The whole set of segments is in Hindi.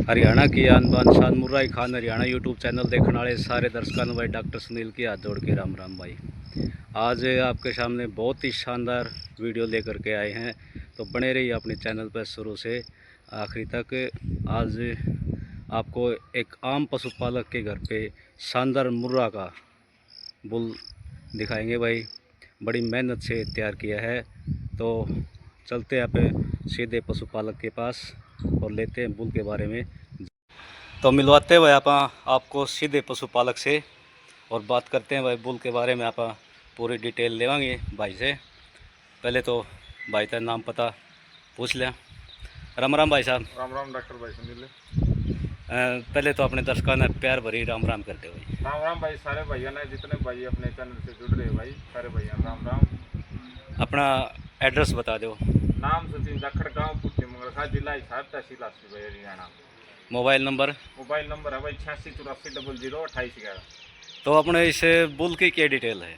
हरियाणा की आन बान शान मुर्राई खान हरियाणा यूट्यूब चैनल देखने वाले सारे दर्शकों भाई डॉक्टर सुनील की हाथ जोड़ के राम राम भाई। आज आपके सामने बहुत ही शानदार वीडियो लेकर के आए हैं, तो बने रहिए अपने चैनल पर शुरू से आखिरी तक। आज आपको एक आम पशुपालक के घर पे शानदार मुर्रा का बुल दिखाएंगे भाई, बड़ी मेहनत से तैयार किया है। तो चलते हैं आप सीधे पशुपालक के पास और लेते हैं बुल के बारे में। तो मिलवाते हैं भाई आप आपको सीधे पशुपालक से और बात करते हैं भाई बुल के बारे में। आप पूरी डिटेल लेवांगे भाई से। पहले तो भाई का नाम पता पूछ लें। राम राम भाई साहब। राम राम डॉक्टर भाई सुनील। पहले तो अपने दर्शकों ने प्यार भरी राम राम करते भाई। राम राम भाई सारे भैया ने, जितने भाई अपने चैनल से जुड़ रहे भाई सारे भैया राम राम। अपना एड्रेस बता दो। नाम सचिन जाखड़, गाँव पुट्टी मंगलखा, जिला हिसार, तहसील आसरी भाई हरियाणा। मोबाइल नंबर है भाई 8684002811। तो अपने इस बुल की क्या डिटेल है?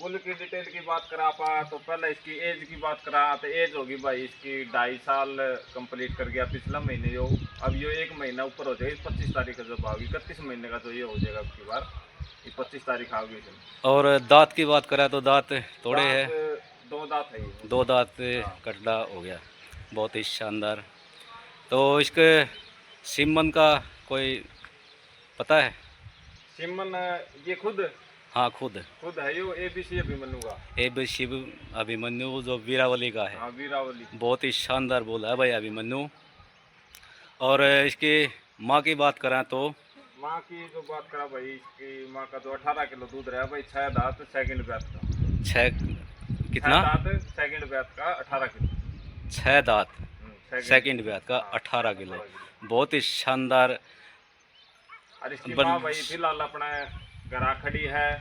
बुल की डिटेल की बात करा पा तो पहले इसकी एज की बात करा तो एज होगी भाई इसकी 2.5 साल कंप्लीट कर गया पिछला महीने। जो अब ये 1 महीना ऊपर हो जाएगी, 25 तारीख का जब आओगी, 31 महीने का तो ये हो जाएगा अब की बार, ये 25 तारीख आओगी इसमें। और दांत की बात करा तो दांत थोड़े है? 2 दांत है ये। 2 दांत कटड़ा हो गया, बहुत ही शानदार। तो इसके सिमन का कोई पता है? सिमन ये खुद हाँ खुद है, यो ABC अभिमन्यु का। ABC अभिमन्यु जो वीरावली का है। हाँ वीरावली। बहुत ही शानदार बोला है भाई अभिमन्यु। और इसकी माँ की बात करें तो माँ की जो बात करा भाई, इसकी माँ का जो 18 किलो दूध रहा भाई, 6 दांत सेकंड ब्यात का। 6 कितना? 6 दांत सेकंड ब्यात का 18 किलो। 6 दांत सेकंड ब्यात का 18 किलो, बहुत ही शानदार। और इसकी माँ भाई फिलहाल अपना घरा खड़ी है।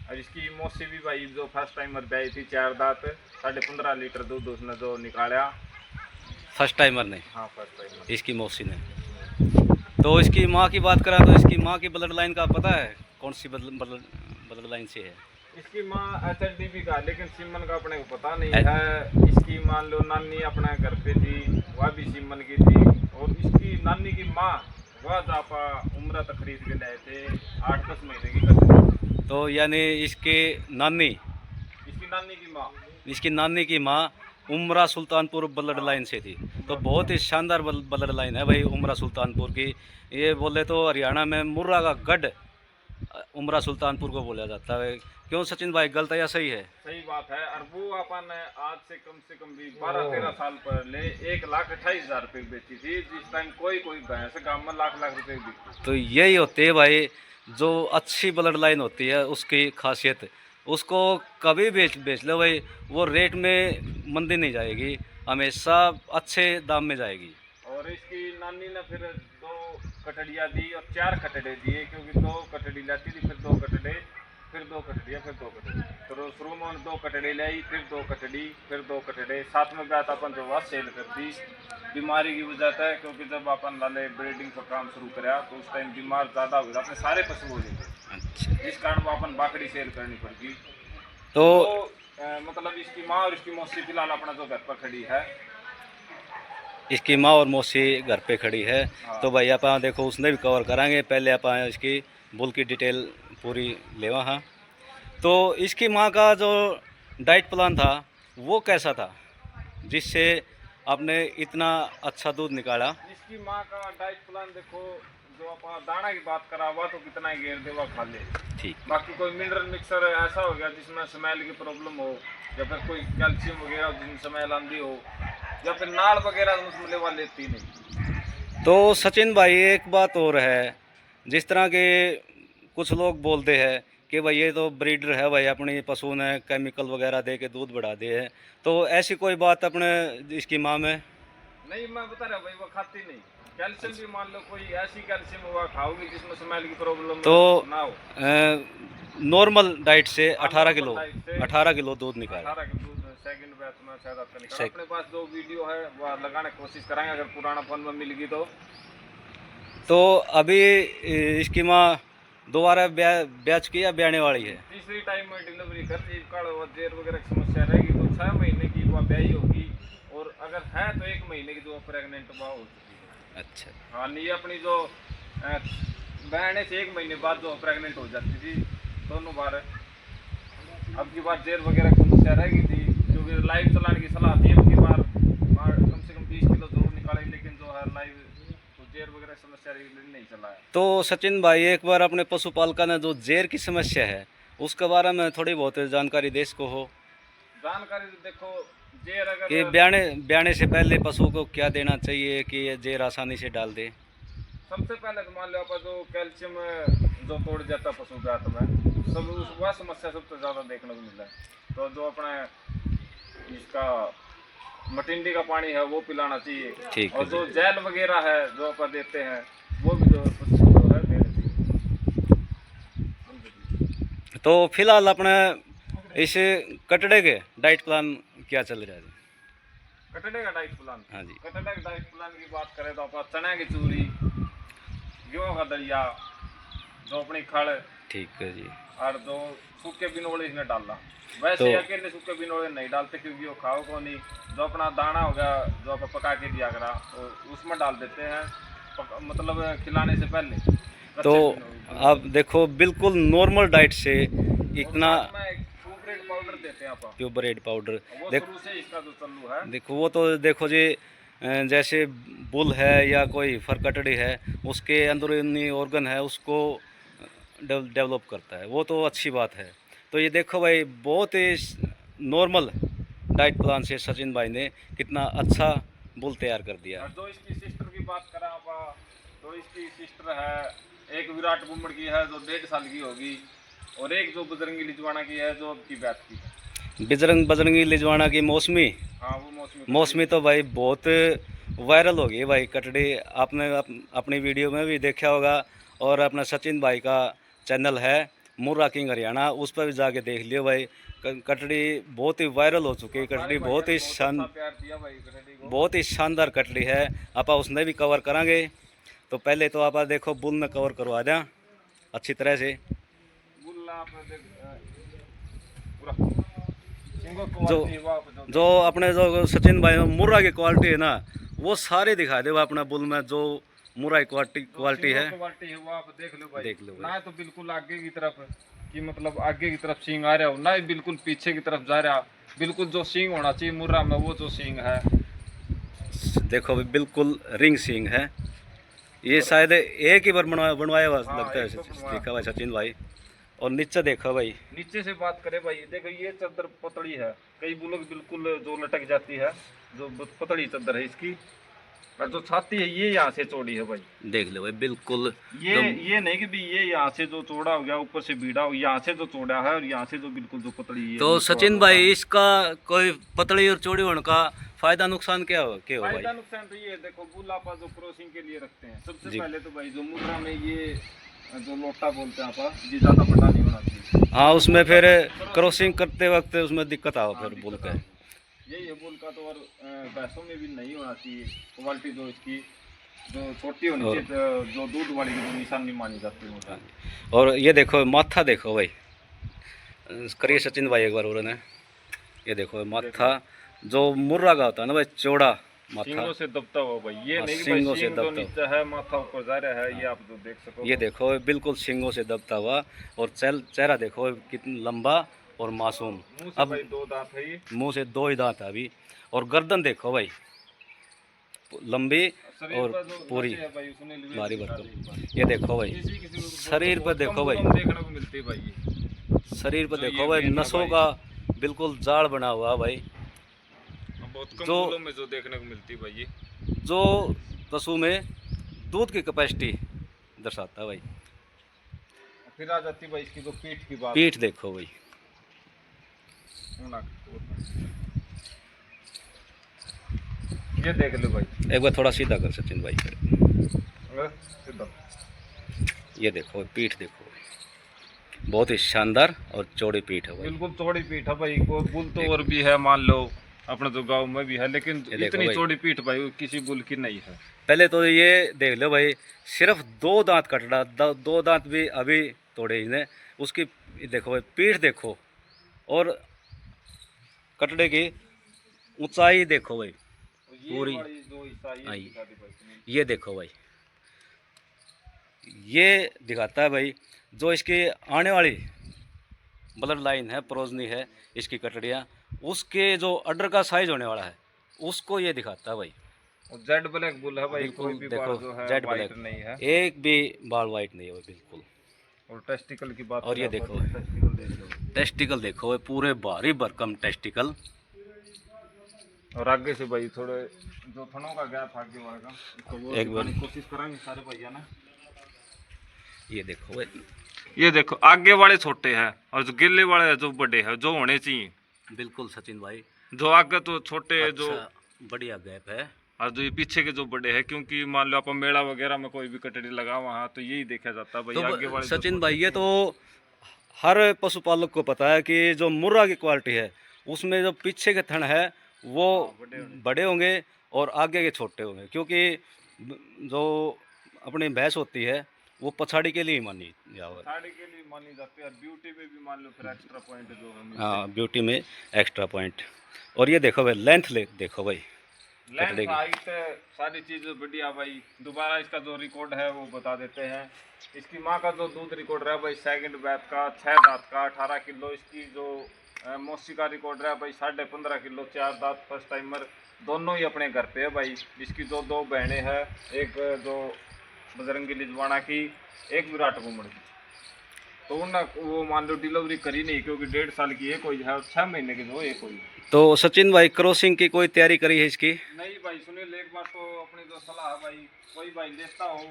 और इसकी मौसी भी भाई जो फर्स्ट टाइमर ब्याई थी, 4 दांत 15.5 लीटर दूध उसने जो निकाला। फर्स्ट टाइमर ने? हाँ फर्स्ट टाइमर इसकी मौसी ने। तो इसकी माँ की बात करा तो इसकी माँ की ब्लड लाइन का पता है कौन सी ब्लड लाइन से है? इसकी माँ HLDB का, लेकिन सिमन का अपने को पता नहीं है। इसकी मान लो नानी अपने घर पे थी, वह भी सिमन की थी। और इसकी नानी की माँ वह जापा उम्र तक खरीद के लाए थे, 8-10 महीने की कच्ची। तो यानी इसकी नानी की माँ उमरा सुल्तानपुर ब्लड लाइन से थी। तो बहुत ही शानदार ब्लड लाइन है भाई उमरा सुल्तानपुर की। ये बोले तो हरियाणा में मुर्रा का गढ़ उमरा सुल्तानपुर को बोला जाता है। क्यों सचिन भाई, गलत या सही है? सही बात है। और वो अपन आज से कम भी 12-13 साल पहले 1,28,000 रुपये बेची थी, जिस टाइम कोई भैंस गाँव में लाख रुपए बिकती। तो यही होती है भाई, जो अच्छी ब्लड लाइन होती है उसकी खासियत, उसको कभी बेच लो भाई, वो रेट में मंदी नहीं जाएगी, हमेशा अच्छे दाम में जाएगी। और इसकी नानी ने फिर 2 कटड़ियाँ दी और 4 कटड़े दिए, क्योंकि 2 कटड़ी लाती थी, फिर 2 कटड़े, फिर 2 कटड़ियाँ, फिर 2 कटड़े। तो शुरू में 2 कटड़े लाई, फिर 2 कटड़ी, फिर 2 कटड़े। साथ में बात अपन जो सेल कर दी बीमारी की वजह से, क्योंकि जब अपन लाले ब्रीडिंग का काम शुरू कराया तो उस टाइम बीमार ज़्यादा हो गया, अपने सारे पशु हो गए। अच्छा। जिस कारण वो अपन बाकड़ी सेल करनी पड़गी। तो मतलब इसकी माँ और इसकी मौसी फिलहाल अपना जो घर पर खड़ी है। इसकी माँ और मौसी घर पे खड़ी है। हाँ। तो भाई आप देखो उसने भी कवर कराएंगे। पहले आप इसकी बुल की डिटेल पूरी लेवा। हाँ, तो इसकी माँ का जो डाइट प्लान था वो कैसा था जिससे आपने इतना अच्छा दूध निकाला? इसकी माँ का डाइट प्लान देखो, जो आप दाना की बात करा हुआ तो कितना ही घेर देवा खा ले, ठीक। बाकी कोई मिनरल मिक्सर ऐसा हो गया जिसमें स्मेल की प्रॉब्लम हो, या फिर कोई कैल्शियम वगैरह जिसमें स्मेल आंदी हो, या फिर नाल वगैरह उसमें लेवा लेती नहीं। तो सचिन भाई एक बात और है, जिस तरह के कुछ लोग बोलते हैं कि भाई ये तो ब्रीडर है भाई, अपनी पशु ने केमिकल वगैरह दे के दूध बढ़ा दिए है, तो ऐसी कोई बात अपने इसकी माँ में नहीं? मैं बता रहा भाई वो खाती नहीं। कैल्शियम भी मान लो कोई ऐसी कैल्शियम हुआ खाओगी जिसमें स्मेल की प्रॉब्लम तो ना हो। नॉर्मल डाइट से 18 किलो दूध निकाला। 18 किलो दूध सेकंड बैच में शायद आपका निकाला। अपने पास जो वीडियो है वो लगाने की कोशिश करेंगे, अगर पुराना फोन में मिल गई तो अभी इसकी माँ दोबारा ब्याज की या ब्याने वाली है? तीसरी टाइम में डिलीवरी कर दी। जेर वगैरह की समस्या रहेगी तो 6 महीने की वो ब्याई होगी, और अगर है तो 1 महीने की जो प्रेग्नेंट हुआ हो चुकी है। अच्छा। हाँ, नहीं अपनी जो बहन है से 1 महीने बाद जो प्रेग्नेंट हो जाती थी दोनों बार। अब की बार जेर वगैरह की समस्या रहेगी थी, क्योंकि लाइव चलाने की सलाह थी। अब की बार कम से कम 20 किलो जरूर निकाले, लेकिन जो है लाइव तो जेर वगैरह समस्या रही, इसलिए नहीं चला है। तो सचिन भाई एक बार अपने पशुपालका ने जो जेर की समस्या है उसके बारे में थोड़ी बहुत जानकारी दे सको हो जानकारी तो देखो, जेर कि अगर ब्याने ब्याने से पहले पशु को क्या देना चाहिए कि ये जेर आसानी से डाल दे। सबसे पहले तो मान लो आप जो कैल्शियम जो तोड़ जाता है पशु जात में, सब वह समस्या सबसे ज़्यादा देखने को मिला है। तो जो अपना इसका मटिंडी का पानी है वो पिलाना चाहिए, ठीक और है जो जी। जेल वगैरह है जो अपन देते हैं वो भी जो पशु को जो है देना चाहिए। तो फिलहाल अपने इस कटड़े के डाइट प्लान क्या चल रहा है? कटड़े का डाइट प्लान, हाँ जी। कटड़े का डाइट प्लान की बात करें तो अपन चना की चूरी, गेहूँ का दलिया, जो अपनी खड़, ठीक है जी। और जो सूखे बिनोले इसमें डालना। तो वैसे अकेले सूखे बिनोले नहीं डालते, क्योंकि वो खाओ को नहीं। जो अपना दाना होगा जो अपन पका के दिया करा तो उसमें डाल देते हैं, मतलब खिलाने से पहले तो कच्चे बिनोले। आप देखो बिल्कुल नॉर्मल डाइट से और इतना साथ में ब्रेड पाउडर देते हैं अपन, प्योबरेड पाउडर वो देख शुरू से इसका जो चालू है। देखो वो तो देखो जी जैसे बुल है या कोई फरकटड़ी है उसके अंदरूनी ऑर्गन है उसको डेवलप करता है, वो तो अच्छी बात है। तो ये देखो भाई बहुत ही नॉर्मल डाइट प्लान से सचिन भाई ने कितना अच्छा बुल तैयार कर दिया। और जो इसकी सिस्टर की बात करें आप, तो इसकी सिस्टर है एक विराट बुमड़ की है जो 1.5 साल की होगी, और एक जो बजरंगी लिजवाना की है जो अब की बैच की है। बजरंगी लिजवाना की मौसमी हाँ, वो मौसमी मौसमी तो भाई बहुत वायरल हो गई भाई कटड़ी। आपने अपनी वीडियो में भी देखा होगा, और अपना सचिन भाई का चैनल है मुर्रा किंग हरियाणा, उस पर भी जाके देख लियो भाई। कटड़ी बहुत ही वायरल हो चुकी है। सारे कटड़ी भाइयों ने बहुत अच्छा प्यार दिया भाई कटड़ी को। बहुत ही शानदार कटड़ी है। आप उसने भी कवर करांगे। तो पहले तो आप देखो बुल में कवर करवा दें अच्छी तरह से। बुल्ला आप पूरा सिंगल जो क्वालिटी हुआ आप जो जो अपने जो सचिन भाई मुर्रा की क्वालिटी है ना वो सारे दिखा दे अपना बुल में जो मुर्रा की क्वालिटी है। क्वालिटी है वो आप देख लो भाई। देख लो भाई। ना तो बिल्कुल आगे की तरफ कि मतलब आगे की तरफ सींग आ रहा हो, ना ही बिल्कुल पीछे की तरफ जा रहा। बिल्कुल जो सींग होना चाहिए मुर्रा में वो जो सींग है। देखो भाई बिल्कुल रिंग सिंग है। ये और शायद एक ही बार बनवाया हुआ हाँ, लगता है एक तो बनवाया। देखा भाई सचिन भाई। और नीचे देखो भाई नीचे से बात करें भाई, देखो ये चादर पतली है, कई बुलों की बिल्कुल जो लटक जाती है, जो पतली चादर है इसकी। और जो छाती है ये यहाँ से चौड़ी है भाई। देख लो भाई बिल्कुल ये जो ये नहीं कि भी ये यहाँ से जो चौड़ा हो गया ऊपर से बीड़ा हो, यहाँ से जो चौड़ा है और यहाँ से जो बिल्कुल जो पतली है। तो सचिन भाई इसका कोई पतली और चौड़ी होने का फायदा नुकसान क्या हो भाई? फायदा नुकसान तो ये है, देखो बुल आप जो क्रॉसिंग के लिए रखते हैं सबसे जी। पहले तो भाई जो मुद्रा में ये जो लोटा बोलते हैं आप, ये ज्यादा बड़ा नहीं होना चाहिए। हाँ उसमें फिर क्रॉसिंग करते वक्त उसमें दिक्कत आओ हाँ, फिर बुल दिक्कत का। आती है। यही है बुल का तो। और भैंसों में भी नहीं होना चाहिए क्वालिटी जो इसकी जो छोटी होनी और- चाहिए, जो दूध वाली की जो निशानी मानी जाती है। और ये देखो माथा देखो भाई करिए सचिन भाई एक बार उन्होंने। ये देखो माथा जो मुर्रा का होता है ना भाई चौड़ा माथा। सींगों से दबता हुआ भाई, ये हाँ, नहीं कि भाई सींगों से सींग जो दबता नीचे है माथा ऊपर जा रहा है, ये आप जो देख सको। ये देखो बिल्कुल सींगों से दबता हुआ। और चेहरा देखो कितना लंबा और मासूम। मुंह से अब भाई 2 दांत है ये। मुंह से 2 ही दांत है अभी। और गर्दन देखो भाई लंबी शरीर और पर जो पूरी नसें है भाई उसने लिए भारी दिखा भरकम। दी एक बार। ये देखो भाई किसी किसी को शरीर पर बहुत कम देखो भाई बुलों में देखने को मिलती है भाई ये। शरीर पर जो देखो ये भाई मेन है नसों भाई। का बिल्कुल जाड़ बना हुआ भाई। बहुत कम जो- बुलों में जो देखने को मिलती है भाई ये। जो पशु में दूध की कैपेसिटी दर्शाता है भाई। फिर आ जाती है भाई इसकी जो पीठ की बात। पीठ देखो भाई ये देख लो भाई। एक बार थोड़ा सीधा कर सचिन भाई फिर। सीधा। ये देखो पीठ देखो बहुत ही शानदार और चौड़ी पीठ है भाई। बिल्कुल चौड़ी पीठ है भाई। को बुल तो और भी है मान लो अपने जो गांव में भी है, लेकिन ये देखो इतनी भाई। चौड़ी पीठ भाई किसी बुल की नहीं है। पहले तो ये देख लो भाई सिर्फ 2 दांत कट रहा 2 दांत भी अभी तोड़े इसने। उसकी देखो भाई पीठ देखो और कटड़े की ऊंचाई देखो भाई। पूरी वाली जो हिस्सा ये आई। दिखा दे भाई सुनील। ये देखो भाई, ये दिखाता है भाई जो इसकी आने वाली ब्लड लाइन है, प्रोजनी है इसकी कटड़ियाँ, उसके जो अडर का साइज होने वाला है उसको ये दिखाता है भाई। और जेड ब्लैक बुल है भाई, कोई बिल्कुल भी देखो, बाल जो है जेड वाइट ब्लैक, नहीं है। एक भी बाल वाइट नहीं है भाई बिल्कुल। और टेस्टिकल की बात और ये करें देखो, तो टेस्टिकल देख लो। टेस्टिकल देखो भाई, पूरे भारी भरकम टेस्टिकल। और आगे से भाई थोड़े जो थनों का गैप आगे वाले का, इसको वो एक बार दिखाने की कोशिश करेंगे सारे भैया ना। ये देखो भाई, ये देखो आगे वाले छोटे हैं और जो गिल्ले वाले जो बड़े हैं, जो होने चाहिए। बिल्कुल सचिन भाई, जो आगे तो छोटे जो, अच्छा बढ़िया गैप है। और जो ये पीछे के जो बड़े हैं, क्योंकि मान लो आप मेला वगैरह में कोई भी कटड़ी लगा वहाँ तो यही देखा जाता है भाई, आगे तो वाले जो सचिन छोटे भाई ये तो हर पशुपालक को पता है कि जो मुर्रा की क्वालिटी है उसमें जो पीछे के थन है वो बड़े होंगे और आगे के छोटे होंगे, क्योंकि जो अपनी भैंस होती है वो पछाड़ी के लिए ही मानी जाओ। साड़ी के लिए मानी जाती है और ब्यूटी में भी मान लो फिर एक्स्ट्रा पॉइंट जो है मिलते हाँ, ब्यूटी में एक्स्ट्रा पॉइंट। और ये देखो भाई लेंथ देखो भाई, हैं। लेंथ हाइट सारी चीज बढ़िया भाई। दोबारा इसका जो रिकॉर्ड है वो बता देते हैं। इसकी माँ का जो दूध रिकॉर्ड रहा भाई सेकंड बैच का 6 दांत का 18 किलो। इसकी जो मौसी का रिकॉर्ड रहा भाई 15.5 किलो 4 दांत फर्स्ट टाइमर, दोनों ही अपने घर पे है भाई। इसकी जो 2 बहनें हैं, एक जो बजरंगी लिजवाना की, एक विराट कुमड़ की, तो उन वो मान लो डिलीवरी करी नहीं क्योंकि 1.5 साल की है कोई है और 6 महीने की जो है कोई। तो सचिन भाई क्रॉसिंग की कोई तैयारी करी है इसकी? नहीं भाई सुनील, एक बार तो अपनी जो सलाह है भाई, कोई भाई लेता हो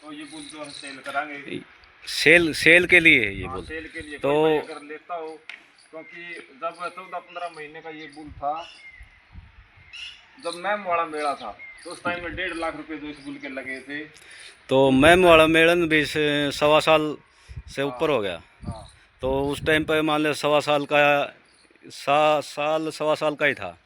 तो ये बुल जो है सेल कराएंगे। सेल के लिए है ये हाँ, बुल? सेल के लिए तो कोई भाई अगर लेता हो, क्योंकि जब 14-15 महीने का ये बुल था, जब मैम वाला मेला था तो उस टाइम में 1.5 लाख रुपए जो इस बुल के लगे थे। तो मैम वाला मेलन भी 1.25 साल से ऊपर हो गया। हाँ तो उस टाइम पे मान लो 1.25 साल का, 1.25 साल का ही था।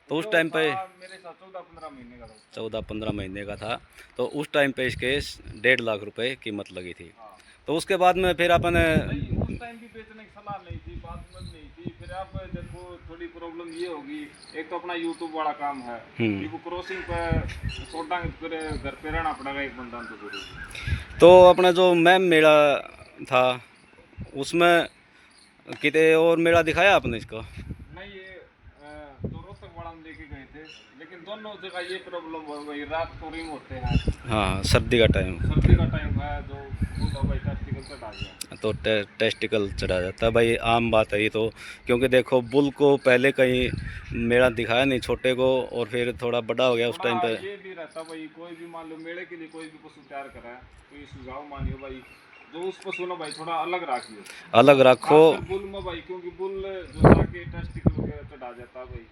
तो उस जो टाइम पे था मेरे साथ 14-15 महीने का था। 14-15 महीने का था। तो उस टाइम पे इसके 1.5 लाख रुपए कीमत लगी थी। हाँ तो उसके बाद में फिर अपन नहीं, उस टाइम भी बेचने की सलाह नहीं थी, बात समझ नहीं थी। फिर अब देखो थोड़ी प्रॉब्लम ये होगी, एक तो अपना यूट्यूब वाला काम है, कि वो क्रॉसिंग पे छोड़ा फिर घर पे रहना पड़ेगा एक बंदा तो जरूरी। तो अपना जो मैम मेला था उसमें कितने और मेला दिखाया आपने इसको? नहीं, ये जो रोहतक वाला में लेके गए थे, लेकिन दोनों जगह ये प्रॉब्लम हो गई, रात को रिंग होते हैं, हाँ, सर्दी का टाइम, सर्दी का टाइम है, जो भाई टेस्टिकल से डाल गया तो टेस्टिकल चढ़ा जाता है भाई, आम बात है ये तो। क्योंकि देखो बुल को पहले कहीं मेला दिखाया नहीं छोटे को, और फिर थोड़ा बड़ा हो गया उस टाइम पे। ये भी रहता भाई, कोई भी मान लो मेले के लिए कोई भी पशु तैयार करा है तो ये सुझाव मानियो भाई, जो उस पशु ना भाई थोड़ा अलग रखियो, अलग रखो। खासकर बुल में भाई, क्योंकि बुल जो जाके टेस्टिकल वगैरह चढ़ा जाता है भाई।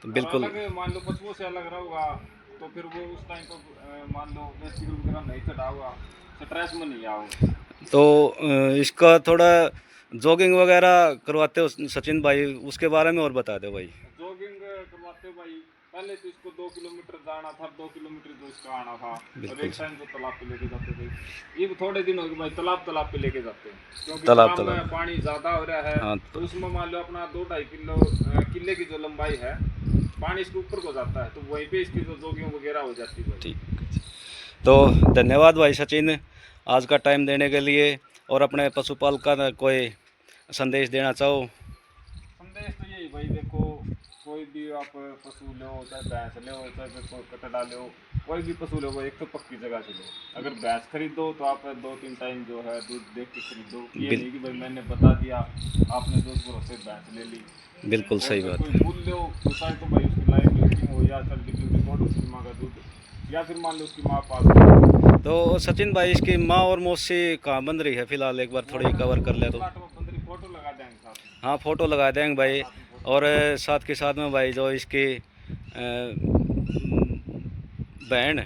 तो और बिल्कुल अलग मान लो पशुओं से अलग रहोगा तो फिर वो उस टाइम पर मान लो टेस्टिकल वगैरह नहीं चढ़ा हुआ, स्ट्रेस में नहीं आओ। तो इसका थोड़ा जॉगिंग वगैरह करवाते हो सचिन भाई, उसके बारे में और बता दो भाई। जॉगिंग करवाते हो भाई, पहले तो इसको 2 किलोमीटर जाना था, 2 किलोमीटर तो इसका आना था, और एक टाइम तो तालाब पे लेके जाते थे। ये थोड़े दिन हो गए भाई तालाब पे लेके जाते हैं, क्योंकि तालाब में पानी ज़्यादा हो रहा है। हाँ, तो उसमें मान लो अपना 2-2.5 किलो किले की जो लंबाई है, पानी इसके ऊपर को जाता है, तो वहीं पे इसकी जो जॉगिंग वगैरह हो जाती है। ठीक। तो धन्यवाद भाई सचिन आज का टाइम देने के लिए। और अपने पशुपालक का कोई संदेश देना चाहो? संदेश तो यही भाई, देखो कोई भी आप पशु लो, चाहे भैंस लो, चाहे फिर कोई कटड़ा लो, कोई भी पशु लो, एक तो पक्की जगह से लो। अगर भैंस खरीदो तो आप 2-3 टाइम जो है दूध देख के खरीदो, ये नहीं कि भाई मैंने बता दिया आपने दूध भरोसे भैंस ले ली। बिल्कुल सही बात। कोई बुल लो तो चाहे तो भाई उसकी लाइव मिल्किंग हो या चल डिलीवरी रिकॉर्ड उसकी माँ का दूध, या फिर मान लो उसकी माँ पास। तो सचिन भाई इसकी माँ और मौसी कहाँ बन रही है फिलहाल, एक बार थोड़ी कवर कर ले तो। फोटो लगा देंगे साथ में। हाँ, फोटो लगा देंगे भाई। और साथ के साथ में भाई जो इसकी बहन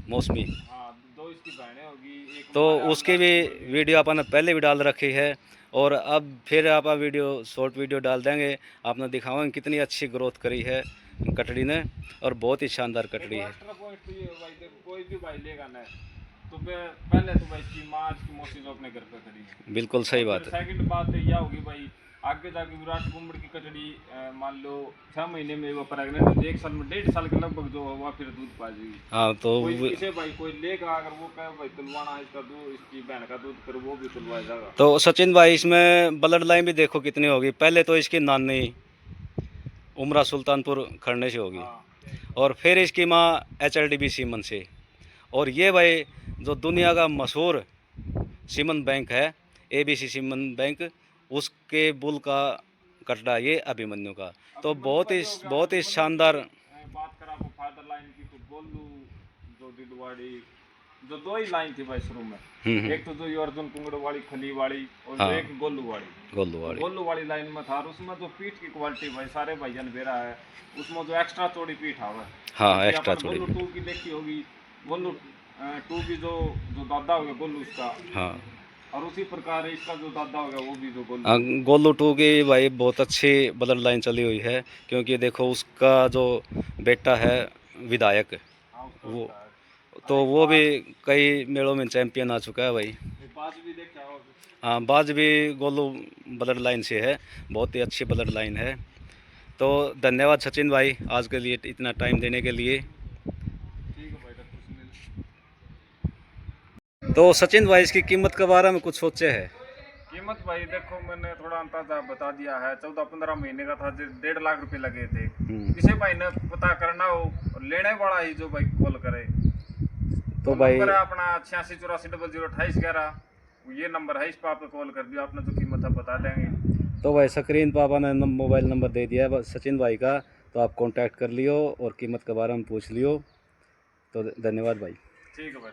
मौसमी, हाँ, 2 इसकी बहनें होगी, एक तो उसकी भी वीडियो अपन पहले भी डाल रखी है, और अब फिर आप वीडियो शॉर्ट वीडियो डाल देंगे। आपने दिखाओगे कितनी अच्छी ग्रोथ करी है कटड़ी ने, और बहुत ही शानदार कटड़ी है। एक्स्ट्रा पॉइंट तो ये है भाई, देखो कोई भी भाई लेगा ना तो पहले तो भाई इसकी माँ इसकी मौसी जो अपने घर पे खड़ी है। बिल्कुल सही बात है। सेकंड बात यह होगी भाई, आगे जाके विराट कुंभड़ की कटड़ी मान लो 6 महीने में वो प्रेग्नेंट हो, 1 साल में 1.5 साल के लगभग जो होगा फिर दूध पा जाएगी। हाँ तो कोई इसे भाई कोई लेगा अगर वो कहे भाई तुलवाना है इसका दूध, इसकी बहन का दूध, फिर वो भी तुलवाया जाएगा। तो सचिन भाई इसमें ब्लड लाइन भी देखो कितनी होगी। पहले तो इसकी नानी उमरा सुल्तानपुर खड़ने से होगी, हाँ और फिर इसकी माँ HLDB सीमन से, और ये भाई जो दुनिया का मशहूर सीमन बैंक है ABC सीमन बैंक, उसके बुल का कटड़ा ये अभिमन्यु का। तो बहुत ही शानदार। बात करा आपको फादर लाइन की तो गोलू जो दिदवाड़ी जो 2 ही लाइन थी भाई शुरू में, एक तो जो ये अर्जुन कुंगड़ वाली खली वाली और जो एक गोलू वाली लाइन में था। और उसमें जो पीठ की क्वालिटी भाई सारे भाईजान बेरा है, उसमें जो एक्स्ट्रा चौड़ी पीठ आवा है। हाँ एक्स्ट्रा चौड़ी। गोलू 2 की देखी होगी, गोलू 2 की जो दादा हो गया गोलू उसका, हाँ और उसी प्रकार इसका जो दादा होगा वो भी जो गोलू गोलू 2 की भाई बहुत अच्छी ब्लड लाइन चली हुई है, क्योंकि देखो उसका जो बेटा है विधायक, वो तो वो भी कई मेलों में चैंपियन आ चुका है भाई। बाज भी देखा होगा। हाँ बाज भी गोलू ब्लड लाइन से है, बहुत ही अच्छी ब्लड लाइन है। तो धन्यवाद सचिन भाई आज के लिए इतना टाइम देने के लिए। ठीक है भाई डॉक्टर सुनील। तो सचिन भाई इसकी कीमत के बारे में कुछ सोचे है? कीमत भाई देखो मैंने थोड़ा अंदाजा बता दिया है, 14-15 महीने का था, 1.5 लाख रुपए लगे थे। किसी भाई ने पता करना हो और लेने वाला ही जो भाई कॉल करे तो भाई नंबर है अपना 8684002811, ये नंबर है, इस पर आप कॉल कर दियो, आपने जो कीमत है बता देंगे। तो भाई स्क्रीन पर आपने मोबाइल नंबर दे दिया है सचिन भाई का, तो आप कांटेक्ट कर लियो और कीमत के बारे में पूछ लियो। तो धन्यवाद भाई। ठीक है भाई।